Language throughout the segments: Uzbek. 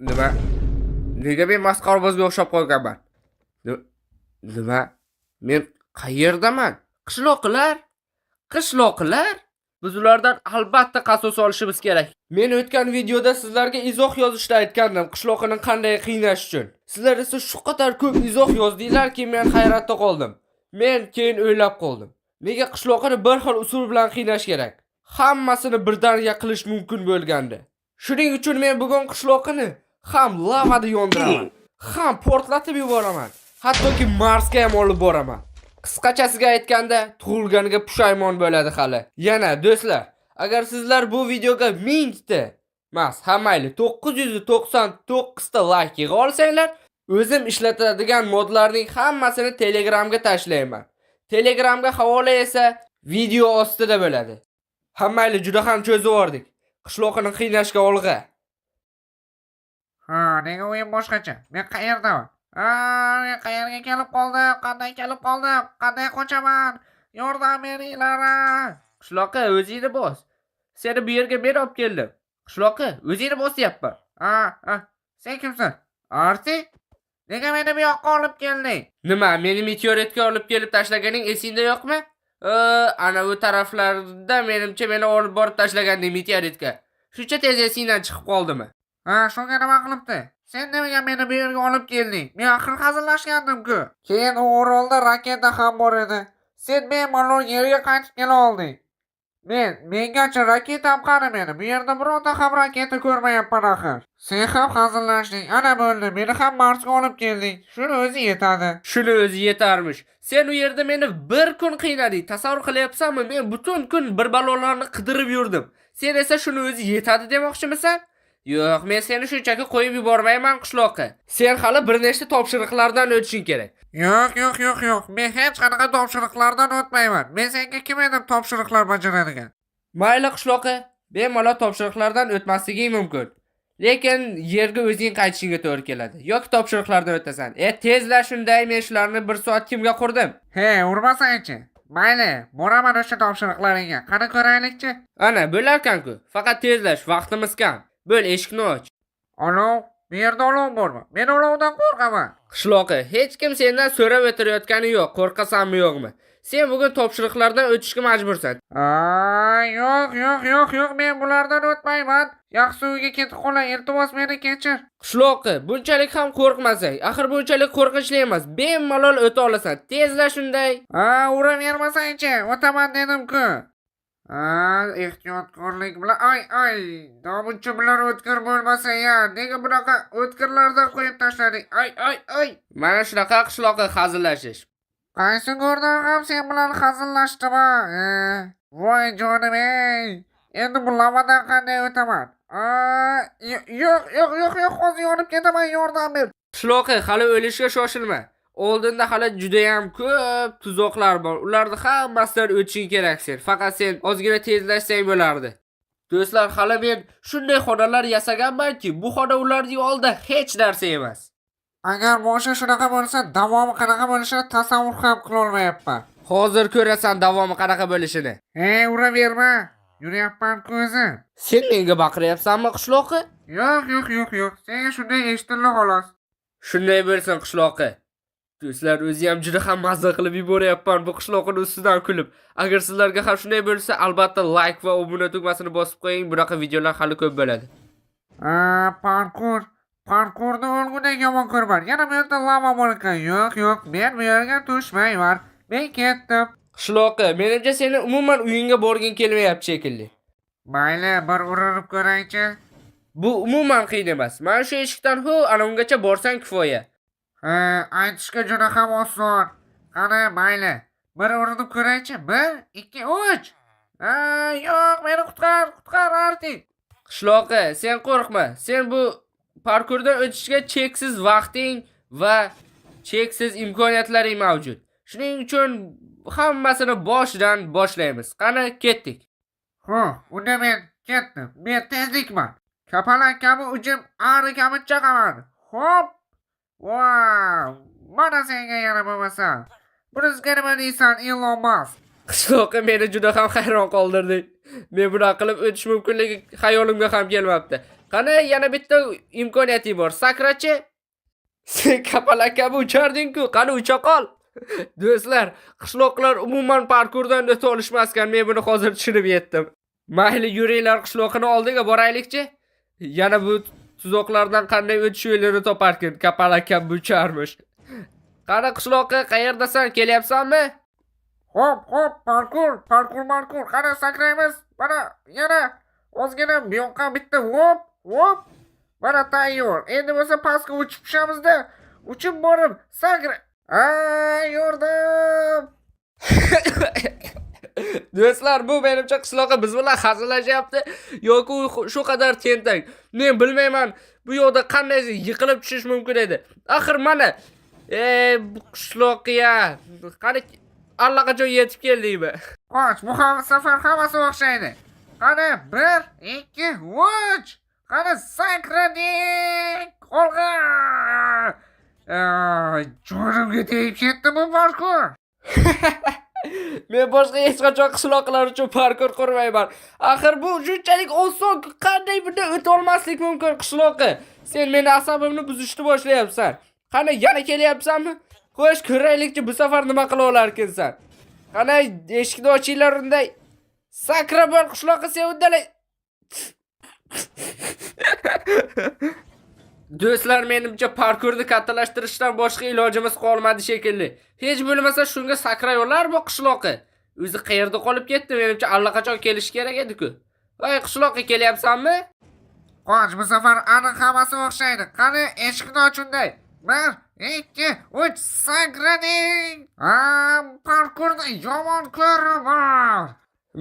Nima? Nega men masxarabozga o'xshab qolganman? Ni- Nima? Men qayerdaman? Qishloqilar? Qishloqilar? Biz ulardan albatta qasos olishimiz kerak. Men o'tgan videoda sizlarga izoh yozishda aytgandim, qishloqini qanday qiynash uchun. Sizlar esa shu qadar ko'p izoh yozdinglarki, men hayratda qoldim. Men keyin o'ylab qoldim. Nega qishloqini bir xil usul bilan qiynash kerak? Hammasini birdaniga qilish mumkin bo'lgandi. Shuning uchun men bugun qishloqini ham lavada yondiraman, ham portlatib yuboraman. Hattoki Marsga ham olib boraman. Qisqachasiga aytganda, tug'ilganiga pushaymon bo'ladi hali. Yana do'stlar, agar sizlar bu videoga 1000 ta, emas, mayli 999 ta like yig'a olsanglar, o'zim ishlatadigan modlarning hammasini Telegramga tashlayman. Telegramga havola esa video ostida bo'ladi. Mayli juda ham cho'zib yubordik. Qishloqini qiynashga olg'a. Nega o'yin boshqacha? Men qayerdaman? Men qayerga kelib qoldim? Qanday kelib qoldim? Qanday qochaman? Yordam beringlar. Qishloqqa o'zingni bos. Seni bu yerga men olib keldim. Qishloqqa o'zingni bosyapman. Sen kimsan? Arti? Nega meni bu yoqqa olib kelding? Nima, meni meteoritga olib kelib tashlaganing esingda yo'qmi? Ana bu taraflarda menimcha meni olib borib tashlaganding meteoritga. Shuncha tez esingdan chiqib qoldimi? Shunga nima qilibdi? Sen nega meni bu yerga olib kelding? Men axir hazillashgandim-ku. Keyin u orolda raketa ham bor edi. Sen bemalol yerga qaytib kela olding. Mengacha raketam qani meni? Bu yerda birorta ham raketa ko'rmayapman axir. Sen ham hazillashding. Ana bo'ldi. Meni ham Marsga olib kelding. Shuni o'zi yetadi. Shuni o'zi yetarmish. Sen u yerda meni bir kun qiynading. Tasavvur qilyapsanmi? Men butun kun bir balolarni qidirib yurdim. Sen esa shuni o'zi yetadi demoqchimisan? Yo'q, men seni shunchaki qo'yib yubormayman qishloqqa. Sen hali bir nechta topshiriqlardan o'tishing kerak. Yo'q. Men hech qanaqa topshiriqlardan o'tmayman. Men senga kim edim topshiriqlar bajaradigan? Mayli qishloqqa, bemalol topshiriqlardan o'tmasliging mumkin. Lekin yerga o'zing qaytishingga to'g'ri keladi. Yoki topshiriqlardan o'tasan. Tezla shunday, men shularni 1 soat kimga qurdim? Urmasang-chi. Mayli, boraman o'sha topshiriqlaringga. Qani ko'raylikchi. Ana, bo'larkan-ku. Faqat tezlash, vaqtimiz kam. Bo'l, eshikni och. Olov, bu yerda olov bormi? Men olovdan qo'rqaman. Qishloqqa, hech kim sendan so'rab o'tirayotgani yo'q. Qo'rqasanmi yo'qmi? Sen bugun topshiriqlardan o'tishga majbursan. Yo'q, men bulardan o'tmayman. Yaxshi uyga ketib qolay, iltimos meni kechir. Qishloqqa, bunchalik ham qo'rqmasang. Axir bunchalik qo'rqinchli emas. Bemalol o'ta olasan. Tezla shunday. Uravermasang-chi, o'taman dedim-ku. Ehtiyotkorlik bilan domunchi bilan o'tkir bo'lmasa ya. Nega bunaqa o'tkirlardan qo'yib tashlading? Mana shunaqa qishloqqa hazillashish. Qaysi go'rdan ham sen bilan hazillashdimi? Voy jonim ey. Endi bu lavadan qanday o'taman? Yo'q, hozir yonib ketaman, yordam ber. Qishloqqa, hali o'lishga shoshilma. Oldinda hali juda ham ko'p tuzoqlar bor. Ularni hammasidan o'tishing kerak sen. Faqat sen ozgina tezlashsang bo'lardi. Do'stlar, hali men shunday xonalar yasaganmanki, bu xona ularning oldida hech narsa emas. Agar boshi shunaqa bo'lsa, davomi qanaqa bo'lishini tasavvur ham qila olmayapman. Hozir ko'rasan davomi qanaqa bo'lishini. Uraverma. Yuryapman-ku o'zim. Sen menga baqiryapsanmi qishloqqa? Yo'q. Senga shunday eshitildi xolos. Shunday bo'lsin qishloqqa. Do'stlar, o'zi ham juda ham mazza qilib yuboryapman bu qishloqning ustidan kulib. Agar sizlarga ham shunday bo'lsa, albatta like va obuna tugmasini bosib qo'ying. Bunaqa videolar hali ko'p bo'ladi. Parkurni o'lgudek yomon ko'rman. Yana bu yerda lava bor ekan. Yo'q, men bu yerga tushmayman. Men ketdim. Qishloqqa, menimcha seni umuman uyingga borgin kelmayapti shekilli. Mayli, bir urinib ko'raychi. Bu umuman qiyin emas. Mana shu eshikdan ana ungacha borsang kifoya. Aytishga juda ham oson. Qani, mayli. Bir urinib ko'raychi. 1, 2, 3. Yo'q, meni qutqar Arti. Qishloqqa, sen qo'rqma. Sen bu parkurdan o'tishga cheksiz vaqting va cheksiz imkoniyatlaring mavjud. Shuning uchun hammasini boshidan boshlaymiz. Qani, ketdik. Unda men ketdim. Men tezlikman. Kapalak kabi ujim, ari kabi chaqaman. Hop. Wow! Mana senga yana bo'lmasa. Bunisiga nima deysan, Elon Musk? Qishloqqa, meni juda ham hayron qoldirding. Men bunaqa qilib o'tish mumkinligi xayolimga ham kelmabdi. Qani yana bitta imkoniyating bor. Sakrachi. Sen kapalak kabi ucharding-ku, qani ucha qol. Do'stlar, qishloqlar umuman parkurdan o'ta olishmaskan. Men buni hozir tushunib yetdim. Mayli, yuringlar qishloqning oldiga boraylikchi. Yana bu tuzoqlardan qanday o'tish yo'lini toparkin. Kapalak kabi ucharmish. Qani qishloqqa qayerdasan? Kelyapsanmi? Hop, parkur. Qani sakraymiz. Mana yana ozgina bu yoqqa bitta hop. Mana tayyor. Endi bo'lsa pastga uchib tushamiz-da. Uchib borib sakra. Yordam. Do'stlar, bu menimcha qishloqqa biz bilan hazillashyapti yoki shu qadar tentak. Men bilmayman, bu yoqda qanday yiqilib tushish mumkin edi. Axir mana bu qishloqqa qani allaqachon yetib keldikmi? Qoch, bu safar hammasi o'xshaydi. Qani 1, 2, 3. Qani sakradik. Olg'a. Jonimga tegib ketdi bu parkur. Men boshqa hech qachon qishloqlar uchun parkur qurmayman. Axir bu shunchalik oson, qanday bunda o'ta olmaslik mumkin qishloqqa? Sen meni asabimni buzishni boshlayapsan. Qani yana kelyapsanmi? Xo'sh, ko'raylikchi bu safar nima qila olarkinsan. Qani eshikni ochinglar unday. Sakra bor qishloqqa sen uddalay. Do'stlar, menimcha parkurni kattalashtirishdan boshqa ilojimiz qolmadi shekilli. Hech bo'lmasa shunga sakray olar bu qishloqqa. O'zi qayerda qolib ketdi? Menimcha allaqachon kelish kerak edi-ku. Voy, qishloqqa kelyapsanmi? Qoch, bu safar aniq hammasi o'xshaydi. Qani eshikni och unday. 1, 2, 3 sakradik. Parkurda yomon ko'raman.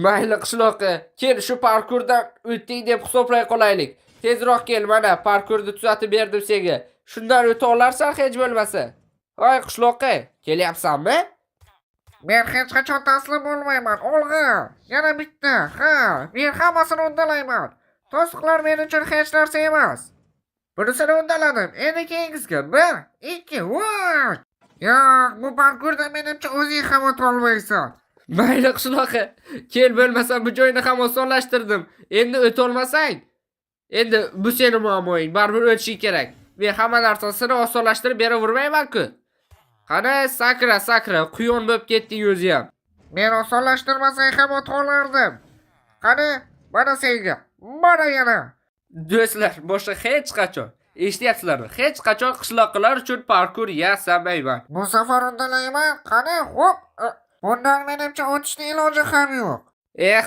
Mayli qishloqqa, kel shu parkurdan o'tding deb hisoblay qolaylik. Tezroq kel, mana parkurni tuzatib berdim senga. Shundan o'ta olarsan hech bo'lmasa. Voy qishloqqa, kelyapsanmi? Men hech qachon taslim bo'lmayman. Olg'a, yana bitta. Men hammasini uddalayman. To'siqlar men uchun hech narsa emas. Bunisini uddaladim. Endi keyingisiga 1, 2, 3. Yo'q, bu parkurda menimcha o'zing ham o'ta olmaysan. Mayli qishloqqa, kel bo'lmasa bu joyni ham osonlashtirdim. Endi o'ta olmasang, endi bu seni muammoing, baribir o'tishing kerak. Men hamma narsasini osonlashtirib beravermayman-ku. Qani sakra, quyon bo'lib ketding o'zi ham. Men osonlashtirmasang ham o'ta olardim. Qani, mana senga. Mana yana. Do'stlar, boshqa hech qachon, eshityapsizlarmi? Hech qachon qishloqlar uchun parkur yasamayman. Bu safar undalayman. Qani, hop. Bundan menimcha o'tishning iloji ham yo'q.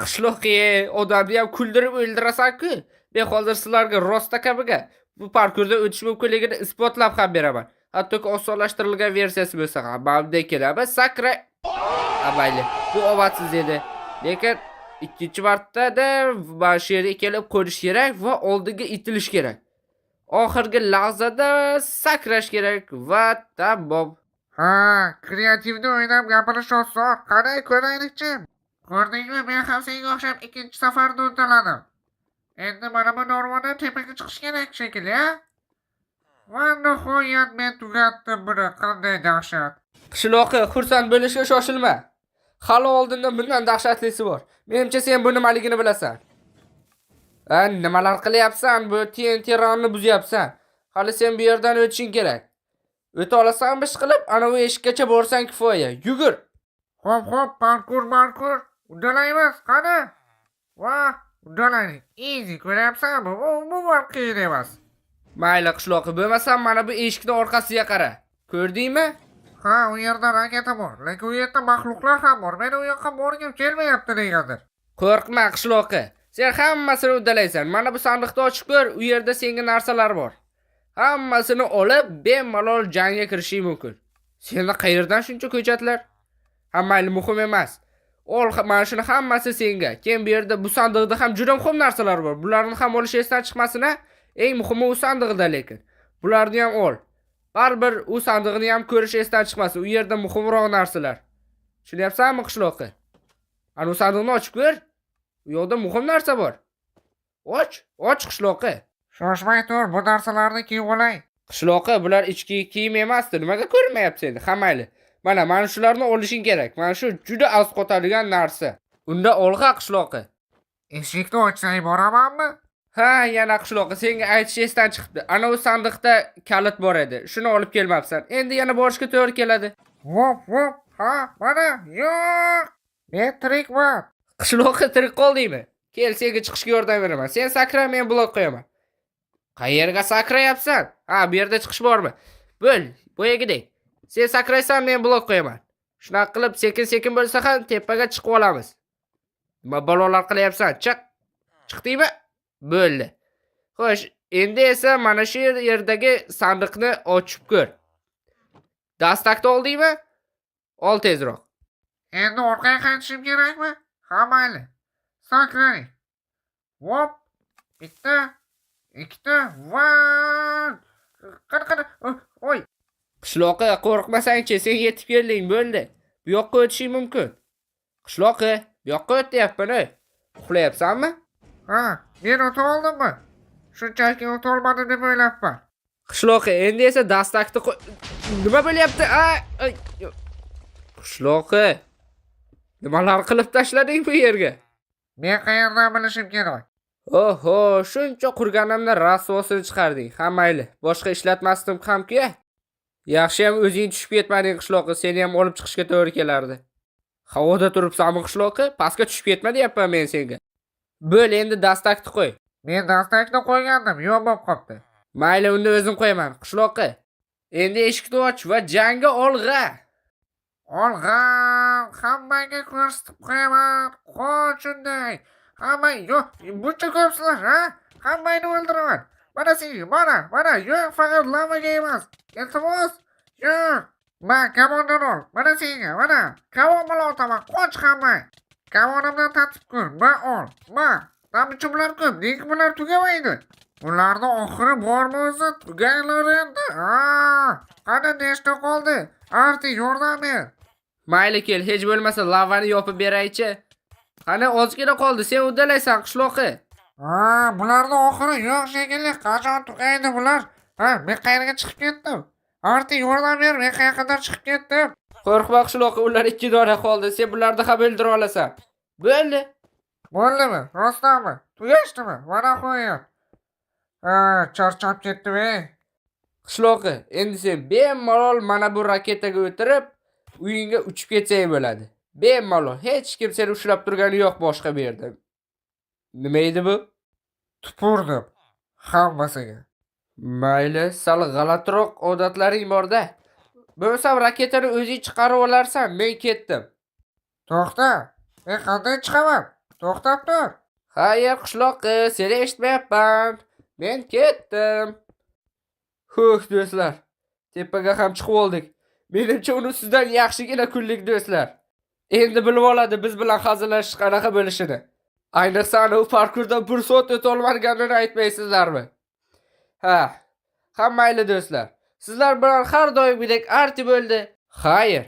Qishloqqa, odamni ham kuldirib o'ldirasan-ku. Men hozir sizlarga rosta kabiga bu parkurda o'tish mumkinligini isbotlab ham beraman. Hattoki osonlashtirilgan versiyasi bo'lsa ham bunday keladi. Sakra. Mayli, bu omadsiz edi. Lekin ikkinchi martada mana shu yerga kelib qo'nish kerak va oldinga itilish kerak. Oxirgi lahzada sakrash kerak va tamom. Kreativni o'ynab gapirish oson. Qani ko'raylikchi. Ko'rdingmi, men ham senga o'xshab ikkinchi safarda uddaladim. Endi mana bu normadan tepaga chiqish kerak shekilli, Va nihoyat men tugatdim buni. Qanday dahshat. Qishloqi, xursand bo'lishga shoshilma. Hali oldinda bundan dahshatlisi bor. Menimcha sen bu nimaligini bilasan. Nimalar qilyapsan? Bu TNT ronni buzyapsan. Hali sen bu yerdan o'tishing kerak. O'ta olasan ish qilib, ana bu eshikkacha borsang kifoya. Yugur. Hop, parkur. Uddalaymiz, qani? Va, uddalaylik. Easy, ko'ryapsanmi? Bu qiyin emas. Mayli qishloqi, bo'lmasa mana bu eshikning orqasiga qara. Ko'rdingmi? Ha, u yerda raketa bor, lekin u yerda maxluqlar ham bor. Men u yoqqa borgim kelmayapti negadir. Qo'rqma qishloqi. Sen hammasini uddalaysan. Mana bu sandiqni ochib ko'r, u yerda senga narsalar bor. Hammasini olib, bemalol jangga kirishing mumkin. Senda qayerdan shuncha ko'chatlar? Mayli, muhim emas. Ol, mana shuni hammasi senga. Keyin bu yerda bu sandiqda ham juda muhim narsalar bor. Bularni ham olish esdan chiqmasin-a? Eng muhimi u sandiqda lekin. Bularni ham ol. Baribir u sandiqni ham ko'rish esdan chiqmasin. U yerda muhimroq narsalar. Tushunyapsanmi qishloqi? Ana u sandiqni ochib ko'r. U yerda muhim narsa bor. Och qishloqi. Shoshmay tur, bu narsalarni kiyib olay. Qishloqi, bular ichki kiyim emasdi. Nimaga ko'rmayapsiz endi? Mayli. Mana shularni olishing kerak. Mana shu juda asqotadigan narsa. Unda olg'a qishloqi. Eshikni ochsang boramanmi? Ha, yana qishloqqa senga aytish esdan chiqibdi. Ana u sandiqda kalit bor edi. Shuni olib kelmabsan. Endi yana borishga to'g'ri keladi. Vop vop. Ha, mana yo'q. Men tirikman. Qishloqqa tirik qoldingmi? Kel, senga chiqishga yordam beraman. Sen sakra, men blok qo'yaman. Qayerga sakrayapsan? Ha, bu yerda chiqish bormi? Bo'l, bo'yagidek. Sen sakraysan, men blok qo'yaman. Shunaqa qilib sekin-sekin bo'lsa ham tepaga chiqib olamiz. Nima balolar qilyapsan? Chiq. Chiqdingmi? Bo'ldi. Xo'sh, endi esa mana shu yerdagi sandiqni ochib ko'r. Dastakni oldingmi? Ol tezroq. Endi orqaga qaytishim kerakmi? Ha, mayli. Sakraning. Vop. Bitta, ikkita, van. Qani. Oy. Qishloqqa qo'rqmasang-chi, sen yetib kelding, bo'ldi. Bu yoqqa o'tishing mumkin. Qishloqqa, bu yoqqa o'tyapman-a. Uxlayapsanmi? Ha, men o'ta oldimmi? Shunchaki o'ta olmadim deb o'ylabman. Qishloqqa, endi esa dastakni nima bo'lyapti? Ay. Qishloqqa. Nimalar qilib tashlading bu yerga? Men qayerdan bilishim kerak? Oho, shuncha qurganimda rasvosini chiqarding. Ha, mayli. Boshqa ishlatmasdim ham-ku. Yaxshi ham o'zing tushib ketmading qishloqqa, seni ham olib chiqishga to'g'ri kelardi. Havoda turibsanmi qishloqqa? Pastga tushib ketma deyapman men senga. Bo'l, endi dastakni qo'y. Men dastakni qo'ygandim, yo'q bo'lib qopti. Mayli, unda o'zim qo'yaman qishloqqa. Endi eshikni och va jangga olg'a. Olg'a, hammaga ko'rsatib qo'yaman. Qoch shunday. Hamma yo'q, buncha ko'psizlar, ha? Hammani o'ldiraman. Mana senga, mana, yo'q, faqat lavaga emas. Iltimos, yo'q. Men kamondan ol. Mana senga, mana. Kamon bilan otaman. Qoch hamma. Kamonimdan tatib ko'r. Men ol. Men. Tamchimlar ko'p. Nega bular tugamaydi? Ularni oxiri bormi o'zi? Tuganglar endi. Qani nechta qoldi? Arti yordam ber. Mayli, kel, hech bo'lmasa lavani yopib beraychi. Qani ozgina qoldi, sen uddalaysan qishloqqa. Bularni oxiri yo'q shekilli. Qachon tugaydi bular? Men qayerga chiqib ketdim? Arti yordam ber, men qayerga chiqib ketdim? Qo'rqma qishloqqa, ular 2 dona qoldi. Sen bularni ham o'ldira olasan. Bo'ldi. Bo'ldimi? Rostdanmi? Tugashdimi? Mana qo'ying. Charchab ketdim, Qishloqqa, endi sen bemalol mana bu raketaga o'tirib, uyingga uchib ketsang bo'ladi. Bemalol, hech kim seni ushlab turgani yo'q boshqa bu yerda. Nima edi bu? Tupurdim hammasiga. Mayli, sal g'alatiroq odatlaring bor-da. Bo'lsam raketani o'zing chiqarib olarsan, men ketdim. To'xta. Men qanday chiqaman? To'xtab tur. Xayr qishloqqa, seni eshitmayapman. Men ketdim. Do'stlar, tepaga ham chiqib oldik. Menimcha uni sizdan yaxshigina kunlik do'stlar. Endi bilib oladi biz bilan hazillashish qanaqa bo'lishini. Ayniqsa u parkurda bir soat o'ta olmaganini aytmaysizlarmi? Hammayli do'stlar. Sizlar bilan har doimgidek arti bo'ldi. Xayr.